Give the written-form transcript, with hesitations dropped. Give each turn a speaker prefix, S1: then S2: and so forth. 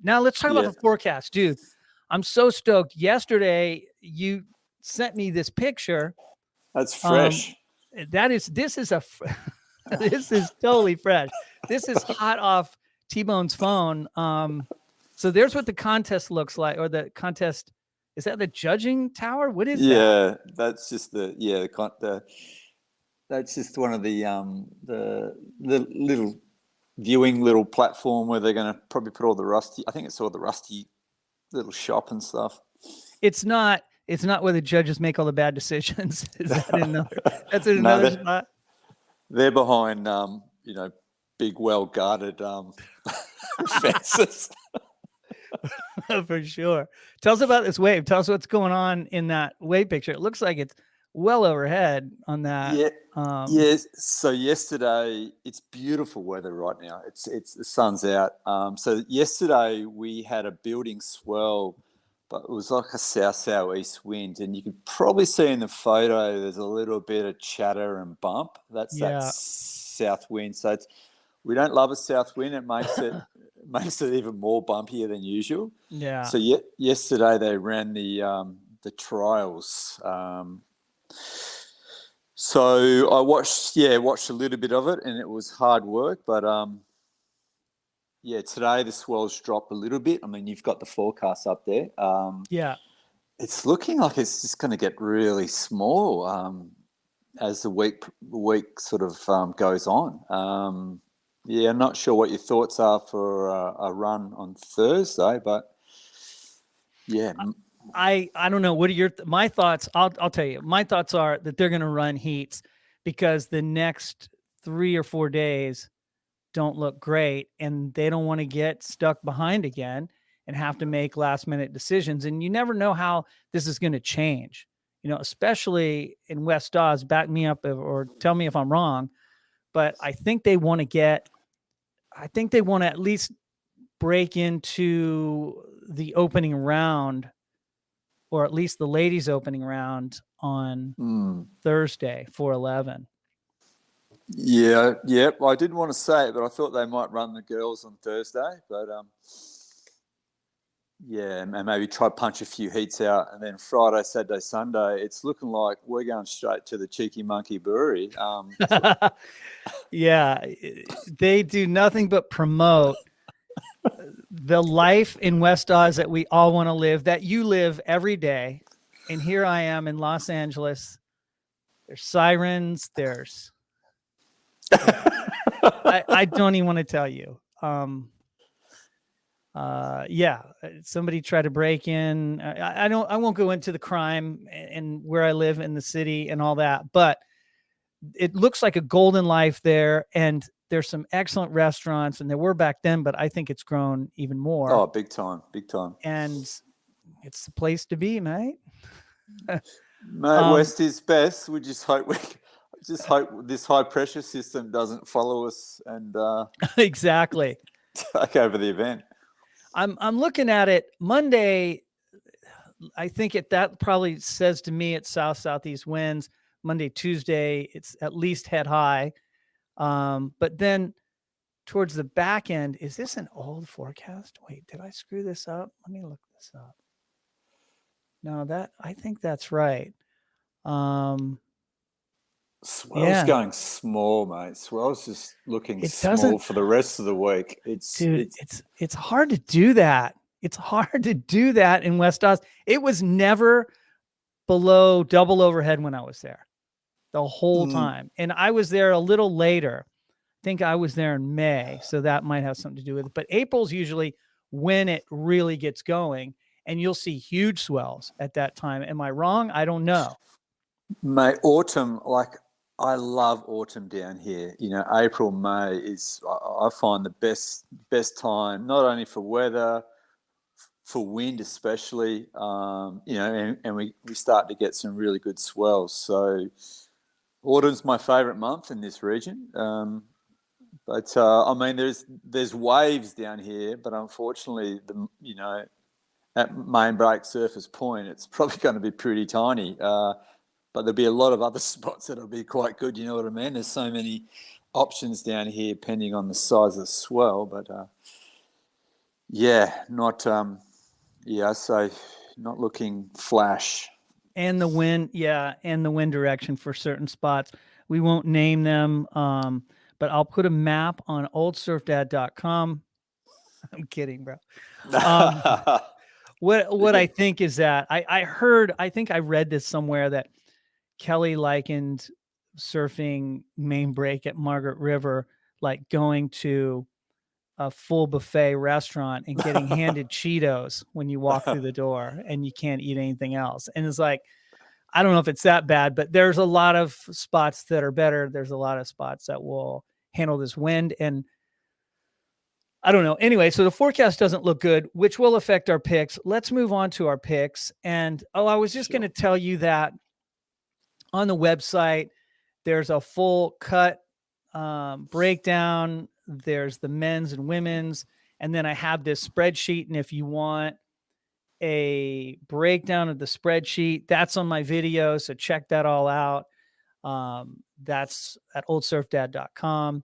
S1: Now let's talk about the forecast, dude. I'm so stoked. Yesterday, you sent me this picture.
S2: That's fresh.
S1: This is this is totally fresh. This is hot off T-Bone's phone. So there's what the contest looks like, or the contest. Is that the judging tower? What is that?
S2: That's just that's just one of the little viewing little platform where they're going to probably put all the Rusty. I think it's all the Rusty little shop and stuff.
S1: It's not where the judges make all the bad decisions. Is that another? That's in another spot.
S2: They're behind, big, well guarded fences.
S1: For sure. Tell us about this wave. Tell us what's going on in that wave picture. It looks like it's well overhead on that.
S2: Yes. So yesterday, it's beautiful weather right now. It's the sun's out. So yesterday we had a building swell, but it was like a southeast wind, and you could probably see in the photo there's a little bit of chatter and bump. That's that south wind. So we don't love a south wind. It makes it even more bumpier than usual.
S1: Yeah.
S2: So yesterday they ran the trials. So I watched a little bit of it, and it was hard work. But today the swells dropped a little bit. I mean, you've got the forecast up there. It's looking like it's just going to get really small as the week sort of goes on. I'm not sure what your thoughts are for a run on Thursday, but
S1: I don't know. What are my thoughts? I'll tell you. My thoughts are that they're going to run heats because the next 3 or 4 days don't look great, and they don't want to get stuck behind again and have to make last minute decisions. And you never know how this is going to change, especially in West Oz. Back me up or tell me if I'm wrong, but I think they want to at least break into the opening round, or at least the ladies' opening round on Thursday, 4/11.
S2: Yeah. I didn't want to say it, but I thought they might run the girls on Thursday. But and maybe try punch a few heats out, and then Friday, Saturday, Sunday, it's looking like we're going straight to the Cheeky Monkey Brewery.
S1: Yeah, they do nothing but promote the life in West Oz that we all want to live, that you live every day. And here I am in Los Angeles. There's sirens. I don't even want to tell you. Somebody tried to break in. I won't go into the crime and where I live in the city and all that, but it looks like a golden life there. And there's some excellent restaurants, and there were back then, but I think it's grown even more.
S2: Oh, big time.
S1: And it's the place to be, mate.
S2: West is best. We just hope this high pressure system doesn't follow us and
S1: exactly
S2: take over the event.
S1: I'm looking at it Monday. I think that probably says to me it's southeast winds. Monday, Tuesday, it's at least head high. But then towards the back end, is this an old forecast? Wait, did I screw this up? Let me look this up. No, I think that's right.
S2: Swell's going small, mate. Swell's just looking small for the rest of the week.
S1: It's hard to do that. It's hard to do that in West Oz. It was never below double overhead when I was there the whole time. And I was there a little later. I think I was there in May, so that might have something to do with it. But April's usually when it really gets going, and you'll see huge swells at that time. Am I wrong? I don't know.
S2: Mate, autumn, I love autumn down here. April, May is, I find, the best time, not only for weather, for wind especially, and we start to get some really good swells. So autumn's my favourite month in this region. But there's waves down here, but unfortunately, at Main Break Surface Point, it's probably going to be pretty tiny. But there'll be a lot of other spots that'll be quite good. You know what I mean? There's so many options down here, depending on the size of the swell. But Yeah, not yeah, I say not looking flash.
S1: And the wind, and the wind direction for certain spots. We won't name them, but I'll put a map on oldsurfdad.com. I'm kidding, bro. Um, what I think is that I think I read this somewhere that Kelly likened surfing main break at Margaret River like going to a full buffet restaurant and getting handed Cheetos when you walk through the door and you can't eat anything else. And it's like, I don't know if it's that bad, but there's a lot of spots that are better. There's a lot of spots that will handle this wind. And I don't know. Anyway, so the forecast doesn't look good, which will affect our picks. Let's move on to our picks. And I was just going to tell you that on the website, there's a full cut breakdown. There's the men's and women's. And then I have this spreadsheet. And if you want a breakdown of the spreadsheet, that's on my video. So check that all out. That's at oldsurfdad.com.